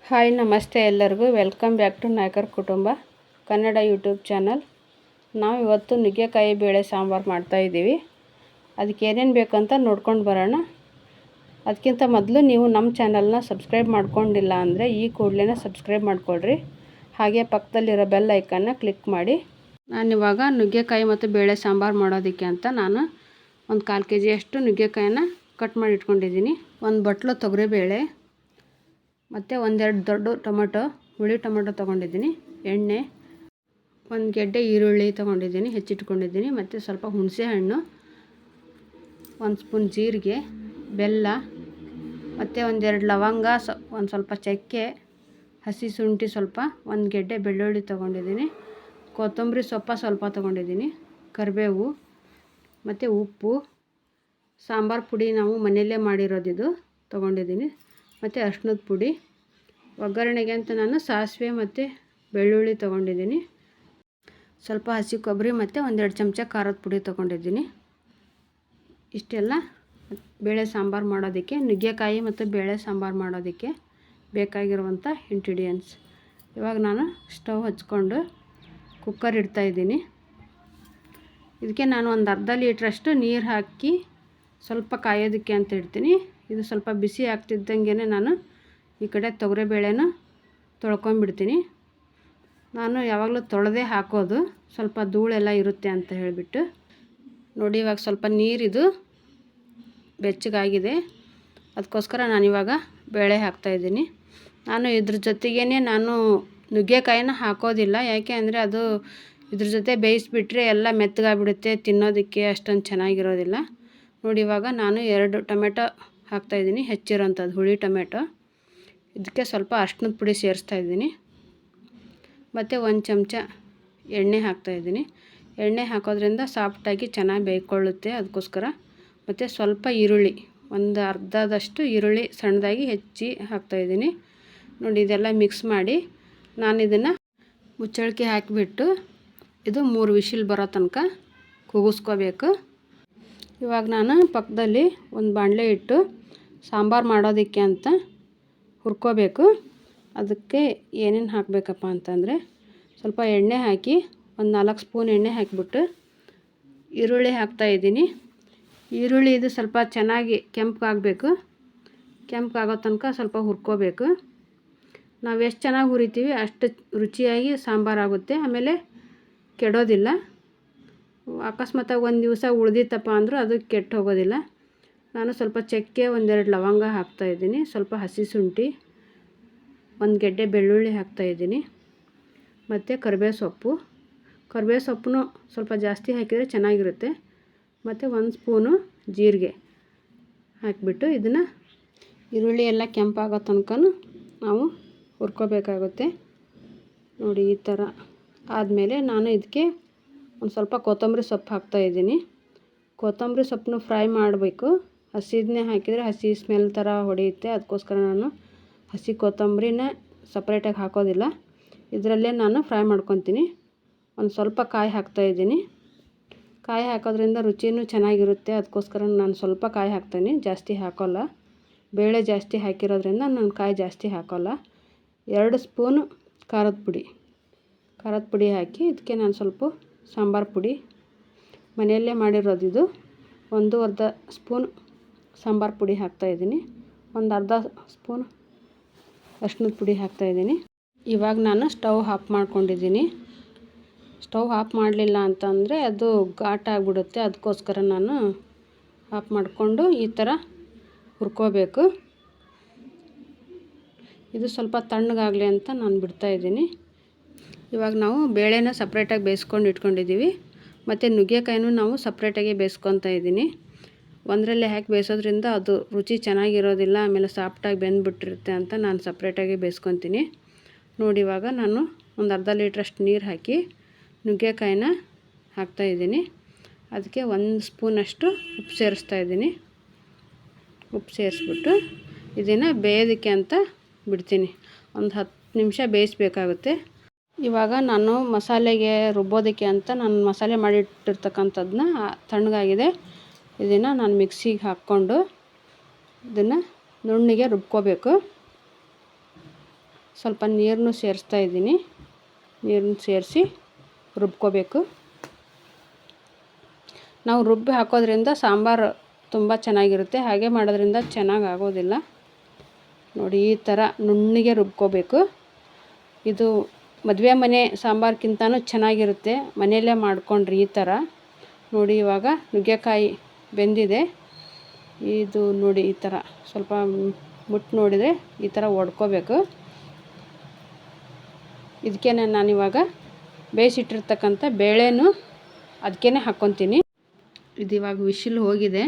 Hi ನಮಸ್ತೆ ಎಲ್ಲರಿಗೂ welcome back to Nayakar ಕುಟುಂಬ ಕನ್ನಡ ಯೂಟ್ಯೂಬ್ ಚಾನಲ್. ನಾವು ಇವತ್ತು ನುಗ್ಗೆಕಾಯಿ ಬೇಳೆ ಸಾಂಬಾರು ಮಾಡ್ತಾಯಿದ್ದೀವಿ. ಅದಕ್ಕೆ ಏನೇನು ಬೇಕಂತ ನೋಡ್ಕೊಂಡು ಬರೋಣ. ಅದಕ್ಕಿಂತ ಮೊದಲು ನೀವು ನಮ್ಮ ಚಾನಲ್ನ ಸಬ್ಸ್ಕ್ರೈಬ್ ಮಾಡ್ಕೊಂಡಿಲ್ಲ ಅಂದರೆ ಈ ಕೂಡಲೇ ಸಬ್ಸ್ಕ್ರೈಬ್ ಮಾಡಿಕೊಡ್ರಿ. ಹಾಗೆ ಪಕ್ಕದಲ್ಲಿರೋ ಬೆಲ್ ಐಕನ್ನ ಕ್ಲಿಕ್ ಮಾಡಿ. ನಾನಿವಾಗ ನುಗ್ಗೆಕಾಯಿ ಮತ್ತು ಬೇಳೆ ಸಾಂಬಾರು ಮಾಡೋದಕ್ಕೆ ಅಂತ ನಾನು ಒಂದು 1/4 kg ನುಗ್ಗೆಕಾಯಿನ ಕಟ್ ಮಾಡಿ ಇಟ್ಕೊಂಡಿದ್ದೀನಿ. ಒಂದು ಬಟ್ಲು ತೊಗರಿಬೇಳೆ ಮತ್ತು 1-2 ದೊಡ್ಡ ಟೊಮೆಟೊ, ಹುಳಿ ಟೊಮೆಟೊ ತೊಗೊಂಡಿದ್ದೀನಿ. ಎಣ್ಣೆ, 1 ಗೆಡ್ಡೆ ಈರುಳ್ಳಿ ತೊಗೊಂಡಿದ್ದೀನಿ, ಹೆಚ್ಚಿಟ್ಕೊಂಡಿದ್ದೀನಿ. ಮತ್ತು ಸ್ವಲ್ಪ ಹುಣಸೆ ಹಣ್ಣು, 1 ಸ್ಪೂನ್ ಜೀರಿಗೆ, ಬೆಲ್ಲ ಮತ್ತು 1-2 ಲವಂಗ, ಒಂದು ಸ್ವಲ್ಪ ಚಕ್ಕೆ, ಹಸಿ ಶುಂಠಿ ಸ್ವಲ್ಪ, 1 ಗೆಡ್ಡೆ ಬೆಳ್ಳುಳ್ಳಿ ತೊಗೊಂಡಿದ್ದೀನಿ. ಕೊತ್ತಂಬರಿ ಸೊಪ್ಪು ಸ್ವಲ್ಪ ತೊಗೊಂಡಿದ್ದೀನಿ. ಕರಿಬೇವು ಮತ್ತು ಉಪ್ಪು, ಸಾಂಬಾರು ಪುಡಿ ನಾವು ಮನೆಯಲ್ಲೇ ಮಾಡಿರೋದಿದು ತೊಗೊಂಡಿದ್ದೀನಿ. ಮತ್ತು ಅರಿಶಿಣದ ಪುಡಿ, ಒಗ್ಗರಣೆಗೆ ಅಂತ ನಾನು ಸಾಸಿವೆ ಮತ್ತು ಬೆಳ್ಳುಳ್ಳಿ ತೊಗೊಂಡಿದ್ದೀನಿ. ಸ್ವಲ್ಪ ಹಸಿ ಕೊಬ್ಬರಿ ಮತ್ತು 1-2 ಚಮಚ ಖಾರದ ಪುಡಿ ತೊಗೊಂಡಿದ್ದೀನಿ. ಇಷ್ಟೆಲ್ಲ ಬೇಳೆ ಸಾಂಬಾರು ಮಾಡೋದಕ್ಕೆ, ನುಗ್ಗೆಕಾಯಿ ಮತ್ತು ಬೇಳೆ ಸಾಂಬಾರು ಮಾಡೋದಕ್ಕೆ ಬೇಕಾಗಿರುವಂಥ ಇಂಗ್ರೀಡಿಯೆಂಟ್ಸ್. ಇವಾಗ ನಾನು ಸ್ಟವ್ ಹಚ್ಕೊಂಡು ಕುಕ್ಕರ್ ಇಡ್ತಾಯಿದ್ದೀನಿ. ಇದಕ್ಕೆ ನಾನು ಒಂದು ಅರ್ಧ ಲೀಟ್ರಷ್ಟು ನೀರು ಹಾಕಿ ಸ್ವಲ್ಪ ಕಾಯೋದಕ್ಕೆ ಅಂತ ಇಡ್ತೀನಿ. ಇದು ಸ್ವಲ್ಪ ಬಿಸಿ ಆಗ್ತಿದ್ದಂಗೆ ನಾನು ಈ ಕಡೆ ತೊಗರಿಬೇಳೆನ ತೊಳ್ಕೊಂಬಿಡ್ತೀನಿ. ನಾನು ಯಾವಾಗಲೂ ತೊಳೆದೇ ಹಾಕೋದು, ಸ್ವಲ್ಪ ಧೂಳೆಲ್ಲ ಇರುತ್ತೆ ಅಂತ ಹೇಳಿಬಿಟ್ಟು. ನೋಡಿ, ಇವಾಗ ಸ್ವಲ್ಪ ನೀರಿದು ಬೆಚ್ಚಗಾಗಿದೆ. ಅದಕ್ಕೋಸ್ಕರ ನಾನಿವಾಗ ಬೇಳೆ ಹಾಕ್ತಾಯಿದ್ದೀನಿ. ನಾನು ಇದ್ರ ಜೊತೆಗೇ ನಾನು ನುಗ್ಗೆಕಾಯಿನ ಹಾಕೋದಿಲ್ಲ. ಯಾಕೆ ಅಂದರೆ ಅದು ಇದ್ರ ಜೊತೆ ಬೇಯಿಸಿಬಿಟ್ರೆ ಎಲ್ಲ ಮೆತ್ತಗಾಗ್ಬಿಡುತ್ತೆ, ತಿನ್ನೋದಕ್ಕೆ ಅಷ್ಟೊಂದು ಚೆನ್ನಾಗಿರೋದಿಲ್ಲ. ನೋಡಿ, ಇವಾಗ ನಾನು 2 ಟೊಮೆಟೊ ಹಾಕ್ತಾಯಿದ್ದೀನಿ, ಹೆಚ್ಚಿರೋಂಥದ್ದು ಹುಳಿ ಟೊಮೆಟೊ. ಇದಕ್ಕೆ ಸ್ವಲ್ಪ ಅರಿಶಿಣದ ಪುಡಿ ಸೇರಿಸ್ತಾಯಿದ್ದೀನಿ. ಮತ್ತು 1 ಚಮಚ ಎಣ್ಣೆ ಹಾಕ್ತಾಯಿದ್ದೀನಿ. ಎಣ್ಣೆ ಹಾಕೋದ್ರಿಂದ ಸಾಫ್ಟಾಗಿ ಚೆನ್ನಾಗಿ ಬೇಯ್ಕೊಳ್ಳುತ್ತೆ, ಅದಕ್ಕೋಸ್ಕರ. ಮತ್ತು ಸ್ವಲ್ಪ ಈರುಳ್ಳಿ, ಒಂದು ಅರ್ಧದಷ್ಟು ಈರುಳ್ಳಿ ಸಣ್ಣದಾಗಿ ಹೆಚ್ಚಿ ಹಾಕ್ತಾಯಿದ್ದೀನಿ. ನೋಡಿ, ಇದೆಲ್ಲ ಮಿಕ್ಸ್ ಮಾಡಿ ನಾನು ಇದನ್ನು ಮುಚ್ಚಳಿಕೆ ಹಾಕಿಬಿಟ್ಟು ಇದು 3 ವಿಶಿಲ್ ಬರೋ ತನಕ ಕೂಗಿಸ್ಕೋಬೇಕು. ಇವಾಗ ನಾನು ಪಕ್ಕದಲ್ಲಿ ಒಂದು ಬಾಣಲೆ ಇಟ್ಟು ಸಾಂಬಾರು ಮಾಡೋದಕ್ಕೆ ಅಂತ ಹುರ್ಕೋಬೇಕು. ಅದಕ್ಕೆ ಏನೇನು ಹಾಕಬೇಕಪ್ಪ ಅಂತಂದರೆ, ಸ್ವಲ್ಪ ಎಣ್ಣೆ ಹಾಕಿ, ಒಂದು 4 ಸ್ಪೂನ್ ಎಣ್ಣೆ ಹಾಕಿಬಿಟ್ಟು ಈರುಳ್ಳಿ ಹಾಕ್ತಾಯಿದ್ದೀನಿ. ಈರುಳ್ಳಿ ಇದು ಸ್ವಲ್ಪ ಚೆನ್ನಾಗಿ ಕೆಂಪಗಾಗಬೇಕು. ಕೆಂಪಗಾಗೋ ತನಕ ಸ್ವಲ್ಪ ಹುರ್ಕೋಬೇಕು. ನಾವು ಎಷ್ಟು ಚೆನ್ನಾಗಿ ಹುರಿತೀವಿ ಅಷ್ಟು ರುಚಿಯಾಗಿ ಸಾಂಬಾರಾಗುತ್ತೆ, ಆಮೇಲೆ ಕೆಡೋದಿಲ್ಲ. ಅಕಸ್ಮಾತಾಗಿ ಒಂದು ದಿವಸ ಉಳಿದಿತ್ತಪ್ಪ ಅಂದರೂ ಅದು ಕೆಟ್ಟು ಹೋಗೋದಿಲ್ಲ. ನಾನು ಸ್ವಲ್ಪ ಚಕ್ಕೆ, 1-2 ಲವಂಗ ಹಾಕ್ತಾಯಿದ್ದೀನಿ. ಸ್ವಲ್ಪ ಹಸಿ ಶುಂಠಿ, 1 ಗೆಡ್ಡೆ ಬೆಳ್ಳುಳ್ಳಿ ಹಾಕ್ತಾಯಿದ್ದೀನಿ. ಮತ್ತು ಕರಿಬೇವು ಸೊಪ್ಪು ಸ್ವಲ್ಪ ಜಾಸ್ತಿ ಹಾಕಿದರೆ ಚೆನ್ನಾಗಿರುತ್ತೆ. ಮತ್ತು 1 ಸ್ಪೂನು ಜೀರಿಗೆ ಹಾಕಿಬಿಟ್ಟು ಇದನ್ನು ಈರುಳ್ಳಿ ಎಲ್ಲ ಕೆಂಪಾಗೋ ತನಕ ನಾವು ಹುರ್ಕೋಬೇಕಾಗುತ್ತೆ. ನೋಡಿ, ಈ ಥರ ಆದಮೇಲೆ ನಾನು ಇದಕ್ಕೆ ಒಂದು ಸ್ವಲ್ಪ ಕೊತ್ತಂಬರಿ ಸೊಪ್ಪು ಹಾಕ್ತಾಯಿದ್ದೀನಿ. ಕೊತ್ತಂಬರಿ ಸೊಪ್ಪನ್ನು ಫ್ರೈ ಮಾಡಬೇಕು. ಹಸಿದನ್ನೇ ಹಾಕಿದರೆ ಹಸಿ ಸ್ಮೆಲ್ ಥರ ಹೊಡೆಯುತ್ತೆ. ಅದಕ್ಕೋಸ್ಕರ ನಾನು ಹಸಿ ಕೊತ್ತಂಬರಿನ ಸಪ್ರೇಟಾಗಿ ಹಾಕೋದಿಲ್ಲ, ಇದರಲ್ಲೇ ನಾನು ಫ್ರೈ ಮಾಡ್ಕೊತೀನಿ. ಒಂದು ಸ್ವಲ್ಪ ಕಾಯಿ ಹಾಕ್ತಾಯಿದ್ದೀನಿ. ಕಾಯಿ ಹಾಕೋದ್ರಿಂದ ರುಚಿನೂ ಚೆನ್ನಾಗಿರುತ್ತೆ, ಅದಕ್ಕೋಸ್ಕರ ನಾನು ಸ್ವಲ್ಪ ಕಾಯಿ ಹಾಕ್ತೀನಿ, ಜಾಸ್ತಿ ಹಾಕೋಲ್ಲ. ಬೇಳೆ ಜಾಸ್ತಿ ಹಾಕಿರೋದ್ರಿಂದ ನಾನು ಕಾಯಿ ಜಾಸ್ತಿ ಹಾಕೋಲ್ಲ. 2 ಸ್ಪೂನು ಖಾರದ ಪುಡಿ ಹಾಕಿ ಇದಕ್ಕೆ ನಾನು ಸ್ವಲ್ಪ ಸಾಂಬಾರು ಪುಡಿ ಮನೆಯಲ್ಲೇ ಮಾಡಿರೋದಿದು 1.5 ಸ್ಪೂನ್ ಸಾಂಬಾರು ಪುಡಿ ಹಾಕ್ತಾಯಿದ್ದೀನಿ. ಒಂದು ಅರ್ಧ ಸ್ಪೂನ್ ಅರಿಶಿಣದ ಪುಡಿ ಹಾಕ್ತಾಯಿದ್ದೀನಿ. ಇವಾಗ ನಾನು ಸ್ಟವ್ ಆಫ್ ಮಾಡ್ಕೊಂಡಿದ್ದೀನಿ. ಸ್ಟವ್ ಆಫ್ ಮಾಡಲಿಲ್ಲ ಅಂತಂದರೆ ಅದು ಘಾಟ್ ಆಗಿಬಿಡುತ್ತೆ, ಅದಕ್ಕೋಸ್ಕರ ನಾನು ಆಫ್ ಮಾಡಿಕೊಂಡು ಈ ಥರ ಹುರ್ಕೋಬೇಕು. ಇದು ಸ್ವಲ್ಪ ತಣ್ಣಗಾಗಲಿ ಅಂತ ನಾನು ಬಿಡ್ತಾಯಿದ್ದೀನಿ. ಇವಾಗ ನಾವು ಬೇಳೆನ ಸಪ್ರೇಟಾಗಿ ಬೇಯಿಸ್ಕೊಂಡು ಇಟ್ಕೊಂಡಿದ್ದೀವಿ. ಮತ್ತು ನುಗ್ಗೆಕಾಯಿನೂ ನಾವು ಸಪ್ರೇಟಾಗಿ ಬೇಯಿಸ್ಕೊತಾ ಇದ್ದೀನಿ. ಒಂದರಲ್ಲೇ ಹಾಕಿ ಬೇಯಿಸೋದ್ರಿಂದ ಅದು ರುಚಿ ಚೆನ್ನಾಗಿರೋದಿಲ್ಲ, ಆಮೇಲೆ ಸಾಫ್ಟಾಗಿ ಬೆಂದ್ಬಿಟ್ಟಿರುತ್ತೆ ಅಂತ ನಾನು ಸಪ್ರೇಟಾಗಿ ಬೇಯಿಸ್ಕೊತೀನಿ. ನೋಡಿ, ಇವಾಗ ನಾನು ಒಂದು ಅರ್ಧ ಲೀಟ್ರಷ್ಟು ನೀರು ಹಾಕಿ ನುಗ್ಗೆಕಾಯಿನ ಹಾಕ್ತಾಯಿದ್ದೀನಿ. ಅದಕ್ಕೆ 1 ಸ್ಪೂನಷ್ಟು ಉಪ್ಪು ಸೇರಿಸ್ತಾಯಿದ್ದೀನಿ. ಉಪ್ಪು ಸೇರಿಸ್ಬಿಟ್ಟು ಇದನ್ನು ಬೇಯೋದಕ್ಕೆ ಅಂತ ಬಿಡ್ತೀನಿ. ಒಂದು 10 ನಿಮಿಷ ಬೇಯಿಸ್ಬೇಕಾಗುತ್ತೆ. ಇವಾಗ ನಾನು ಮಸಾಲೆಗೆ ರುಬ್ಬೋದಕ್ಕೆ ಅಂತ ನಾನು ಮಸಾಲೆ ಮಾಡಿಟ್ಟಿರ್ತಕ್ಕಂಥದ್ದನ್ನ ತಣ್ಣಗಾಗಿದೆ. ಇದನ್ನು ನಾನು ಮಿಕ್ಸಿಗೆ ಹಾಕ್ಕೊಂಡು ಇದನ್ನು ನುಣ್ಣಗೆ ರುಬ್ಕೋಬೇಕು. ಸ್ವಲ್ಪ ನೀರನ್ನು ಸೇರಿಸ್ತಾ ಇದ್ದೀನಿ. ನೀರನ್ನು ಸೇರಿಸಿ ರುಬ್ಕೋಬೇಕು. ನಾವು ರುಬ್ಬಿ ಹಾಕೋದ್ರಿಂದ ಸಾಂಬಾರು ತುಂಬ ಚೆನ್ನಾಗಿರುತ್ತೆ, ಹಾಗೆ ಮಾಡೋದ್ರಿಂದ ಚೆನ್ನಾಗಿ ಆಗೋದಿಲ್ಲ. ನೋಡಿ ಈ ಥರ ನುಣ್ಣಗೆ ರುಬ್ಕೋಬೇಕು. ಇದು ಮದುವೆ ಮನೆ ಸಾಂಬಾರ್ಗಿಂತನೂ ಚೆನ್ನಾಗಿರುತ್ತೆ ಮನೆಯಲ್ಲೇ ಮಾಡ್ಕೊಂಡ್ರಿ ಈ ಥರ. ನೋಡಿ ಇವಾಗ ನುಗ್ಗೆಕಾಯಿ ಬೆಂದಿದೆ. ಇದು ನೋಡಿ ಈ ಥರ ಸ್ವಲ್ಪ ಮುಟ್ಟು ನೋಡಿದರೆ ಈ ಥರ ಒಡ್ಕೋಬೇಕು. ಇದಕ್ಕೆ ನಾನಿವಾಗ ಬೇಯಿಸಿಟ್ಟಿರ್ತಕ್ಕಂಥ ಬೇಳೆನೂ ಅದಕ್ಕೇ ಹಾಕ್ಕೊತೀನಿ. ಇದು ಇವಾಗ ವಿಶಿಲ್ ಹೋಗಿದೆ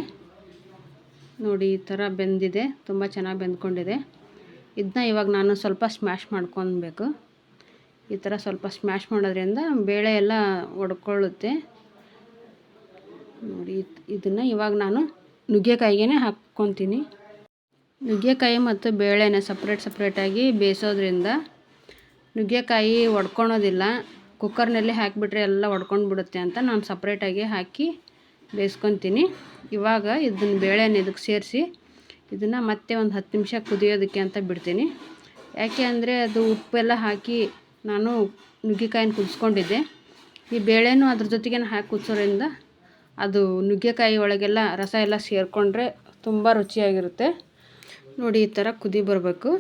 ನೋಡಿ, ಈ ಥರ ಬೆಂದಿದೆ, ತುಂಬ ಚೆನ್ನಾಗಿ ಬೆಂದ್ಕೊಂಡಿದೆ. ಇದನ್ನ ಇವಾಗ ನಾನು ಸ್ವಲ್ಪ ಸ್ಮ್ಯಾಶ್ ಮಾಡ್ಕೊಬೇಕು. ಈ ಥರ ಸ್ವಲ್ಪ ಸ್ಮ್ಯಾಶ್ ಮಾಡೋದ್ರಿಂದ ಬೇಳೆ ಎಲ್ಲ ಒಡ್ಕೊಳ್ಳುತ್ತೆ ನೋಡಿ. ಇದನ್ನು ಇವಾಗ ನಾನು ನುಗ್ಗೆಕಾಯಿಗೆ ಹಾಕ್ಕೊತೀನಿ. ನುಗ್ಗೆಕಾಯಿ ಮತ್ತು ಬೇಳೆನ ಸಪ್ರೇಟಾಗಿ ಬೇಯಿಸೋದ್ರಿಂದ ನುಗ್ಗೆಕಾಯಿ ಒಡ್ಕೊಳೋದಿಲ್ಲ. ಕುಕ್ಕರ್ನಲ್ಲಿ ಹಾಕಿಬಿಟ್ರೆ ಎಲ್ಲ ಒಡ್ಕೊಂಡು ಬಿಡುತ್ತೆ ಅಂತ ನಾನು ಸಪ್ರೇಟಾಗಿ ಹಾಕಿ ಬೇಯಿಸ್ಕೊತೀನಿ. ಇವಾಗ ಇದನ್ನು ಬೇಳೆನ ಇದಕ್ಕೆ ಸೇರಿಸಿ ಇದನ್ನು ಮತ್ತೆ ಒಂದು 10 ನಿಮಿಷ ಕುದಿಯೋದಕ್ಕೆ ಅಂತ ಬಿಡ್ತೀನಿ. ಯಾಕೆ ಅಂದರೆ ಅದು ಉಪ್ಪೆಲ್ಲ ಹಾಕಿ ನಾನು ನುಗ್ಗೆಕಾಯಿನ ಕುದಿಸ್ಕೊಂಡಿದ್ದೆ. ಈ ಬೇಳೆನೂ ಅದ್ರ ಜೊತೆಗೆ ಹಾಕಿ ಕುದಿಸೋದ್ರಿಂದ ಅದು ನುಗ್ಗೆಕಾಯಿ ಒಳಗೆಲ್ಲ ರಸ ಎಲ್ಲ ಸೇರಿಕೊಂಡ್ರೆ ತುಂಬ ರುಚಿಯಾಗಿರುತ್ತೆ ನೋಡಿ. ಈ ಥರ ಕುದಿ ಬರಬೇಕು.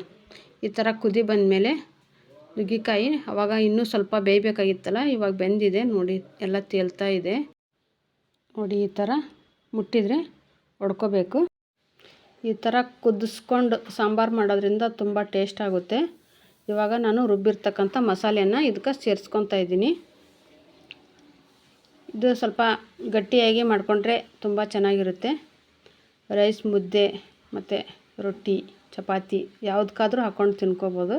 ಈ ಥರ ಕುದಿ ಬಂದಮೇಲೆ ನುಗ್ಗೆಕಾಯಿ ಆವಾಗ ಇನ್ನೂ ಸ್ವಲ್ಪ ಬೇಯಬೇಕಾಗಿತ್ತಲ್ಲ, ಇವಾಗ ಬೆಂದಿದೆ ನೋಡಿ, ಎಲ್ಲ ತೇಲ್ತಾ ಇದೆ ನೋಡಿ. ಈ ಥರ ಮುಟ್ಟಿದರೆ ಒಡ್ಕೋಬೇಕು. ಈ ಥರ ಕುದಿಸ್ಕೊಂಡು ಸಾಂಬಾರು ಮಾಡೋದ್ರಿಂದ ತುಂಬ ಟೇಸ್ಟ್ ಆಗುತ್ತೆ. ಇವಾಗ ನಾನು ರುಬ್ಬಿರ್ತಕ್ಕಂಥ ಮಸಾಲೆಯನ್ನು ಇದಕ್ಕೆ ಸೇರಿಸ್ಕೊತಾ ಇದ್ದೀನಿ. ಇದು ಸ್ವಲ್ಪ ಗಟ್ಟಿಯಾಗಿ ಮಾಡಿಕೊಂಡ್ರೆ ತುಂಬ ಚೆನ್ನಾಗಿರುತ್ತೆ. ರೈಸ್, ಮುದ್ದೆ ಮತ್ತು ರೊಟ್ಟಿ, ಚಪಾತಿ ಯಾವುದಕ್ಕಾದ್ರೂ ಹಾಕ್ಕೊಂಡು ತಿನ್ಕೋಬೋದು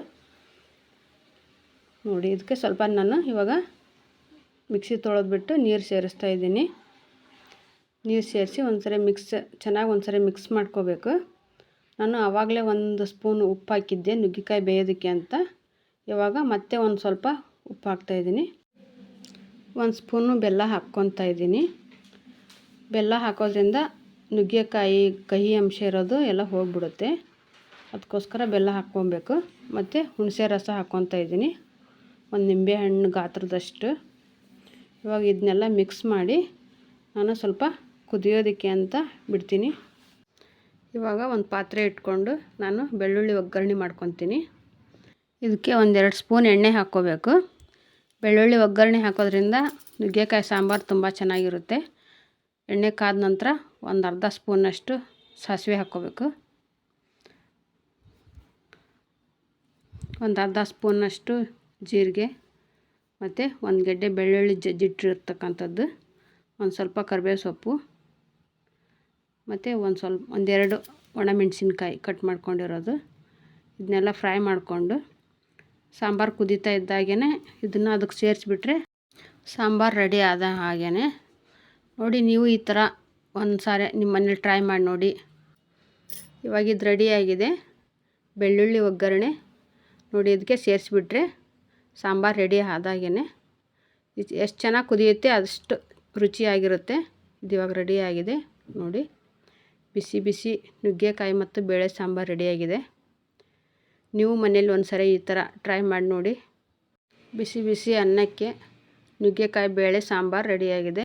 ನೋಡಿ. ಇದಕ್ಕೆ ಸ್ವಲ್ಪ ನಾನು ಇವಾಗ ಮಿಕ್ಸಿ ತೊಳೆದ್ಬಿಟ್ಟು ನೀರು ಸೇರಿಸ್ತಾ ಇದ್ದೀನಿ. ನೀರು ಸೇರಿಸಿ ಚೆನ್ನಾಗಿ ಒಂದ್ಸರಿ ಮಿಕ್ಸ್ ಮಾಡ್ಕೋಬೇಕು. ನಾನು ಆವಾಗಲೇ 1 ಸ್ಪೂನ್ ಉಪ್ಪು ಹಾಕಿದ್ದೆ ನುಗ್ಗೆಕಾಯಿ ಬೇಯೋದಕ್ಕೆ ಅಂತ. ಇವಾಗ ಮತ್ತೆ ಒಂದು ಸ್ವಲ್ಪ ಉಪ್ಪು ಹಾಕ್ತಾಯಿದ್ದೀನಿ. 1 ಸ್ಪೂನು ಬೆಲ್ಲ ಹಾಕ್ಕೊತಾ ಇದ್ದೀನಿ. ಬೆಲ್ಲ ಹಾಕೋದ್ರಿಂದ ನುಗ್ಗೆಕಾಯಿ ಕಹಿ ಅಂಶ ಇರೋದು ಎಲ್ಲ ಹೋಗಿಬಿಡುತ್ತೆ. ಅದಕ್ಕೋಸ್ಕರ ಬೆಲ್ಲ ಹಾಕ್ಕೊಬೇಕು. ಮತ್ತು ಹುಣಸೆ ರಸ ಹಾಕ್ಕೊತಾ ಇದ್ದೀನಿ, 1 ನಿಂಬೆಹಣ್ಣು ಗಾತ್ರದಷ್ಟು. ಇವಾಗ ಇದನ್ನೆಲ್ಲ ಮಿಕ್ಸ್ ಮಾಡಿ ನಾನು ಸ್ವಲ್ಪ ಕುದಿಯೋದಕ್ಕೆ ಅಂತ ಬಿಡ್ತೀನಿ. ಇವಾಗ ಒಂದು ಪಾತ್ರೆ ಇಟ್ಕೊಂಡು ನಾನು ಬೆಳ್ಳುಳ್ಳಿ ಒಗ್ಗರಣೆ ಮಾಡ್ಕೊತೀನಿ. ಇದಕ್ಕೆ 1-2 ಸ್ಪೂನ್ ಎಣ್ಣೆ ಹಾಕ್ಕೋಬೇಕು. ಬೆಳ್ಳುಳ್ಳಿ ಒಗ್ಗರಣೆ ಹಾಕೋದ್ರಿಂದ ನುಗ್ಗೆಕಾಯಿ ಸಾಂಬಾರು ತುಂಬ ಚೆನ್ನಾಗಿರುತ್ತೆ. ಎಣ್ಣೆ ಕಾದ ನಂತರ ಒಂದು ಅರ್ಧ ಸ್ಪೂನಷ್ಟು ಸಾಸಿವೆ ಹಾಕ್ಕೋಬೇಕು. ಒಂದು ಅರ್ಧ ಸ್ಪೂನಷ್ಟು ಜೀರಿಗೆ ಮತ್ತು 1 ಗೆಡ್ಡೆ ಬೆಳ್ಳುಳ್ಳಿ ಜಜ್ಜಿಟ್ಟಿರ್ತಕ್ಕಂಥದ್ದು, ಒಂದು ಸ್ವಲ್ಪ ಕರಿಬೇವು ಸೊಪ್ಪು ಮತ್ತು ಒಂದೆರಡು ಒಣಮೆಣಸಿನ್ಕಾಯಿ ಕಟ್ ಮಾಡ್ಕೊಂಡಿರೋದು. ಇದನ್ನೆಲ್ಲ ಫ್ರೈ ಮಾಡಿಕೊಂಡು ಸಾಂಬಾರು ಕುದೀತಾ ಇದ್ದಾಗೇ ಇದನ್ನು ಅದಕ್ಕೆ ಸೇರಿಸ್ಬಿಟ್ರೆ ಸಾಂಬಾರು ರೆಡಿ ಆದ ಹಾಗೇ ನೋಡಿ. ನೀವು ಈ ಥರ ಒಂದು ಸಾರಿ ನಿಮ್ಮ ಮನೇಲಿ ಟ್ರೈ ಮಾಡಿ ನೋಡಿ. ಇವಾಗ ಇದು ರೆಡಿಯಾಗಿದೆ ಬೆಳ್ಳುಳ್ಳಿ ಒಗ್ಗರಣೆ ನೋಡಿ. ಇದಕ್ಕೆ ಸೇರಿಸ್ಬಿಟ್ರೆ ಸಾಂಬಾರು ರೆಡಿ ಆದಾಗೇ ಎಷ್ಟು ಚೆನ್ನಾಗಿ ಕುದಿಯುತ್ತೆ ಅಷ್ಟು ರುಚಿಯಾಗಿರುತ್ತೆ. ಇದು ಇವಾಗ ರೆಡಿಯಾಗಿದೆ ನೋಡಿ. ಬಿಸಿ ಬಿಸಿ ನುಗ್ಗೆಕಾಯಿ ಮತ್ತು ಬೇಳೆ ಸಾಂಬಾರು ರೆಡಿಯಾಗಿದೆ. ನೀವು ಮನೇಲಿ ಒಂದು ಸಾರಿ ಈ ಥರ ಟ್ರೈ ಮಾಡಿ ನೋಡಿ. ಬಿಸಿ ಬಿಸಿ ಅನ್ನಕ್ಕೆ ನುಗ್ಗೆಕಾಯಿ ಬೇಳೆ ಸಾಂಬಾರು ರೆಡಿಯಾಗಿದೆ.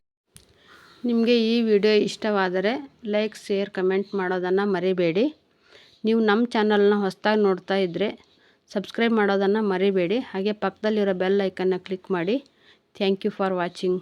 ನಿಮಗೆ ಈ ವಿಡಿಯೋ ಇಷ್ಟವಾದರೆ ಲೈಕ್, ಶೇರ್, ಕಮೆಂಟ್ ಮಾಡೋದನ್ನು ಮರಿಬೇಡಿ. ನೀವು ನಮ್ಮ ಚಾನಲ್ನ ಹೊಸದಾಗಿ ನೋಡ್ತಾ ಇದ್ದರೆ ಸಬ್ಸ್ಕ್ರೈಬ್ ಮಾಡೋದನ್ನು ಮರಿಬೇಡಿ. ಹಾಗೆ ಪಕ್ಕದಲ್ಲಿರೋ ಬೆಲ್ ಐಕನ್ನ ಕ್ಲಿಕ್ ಮಾಡಿ. Thank you for watching.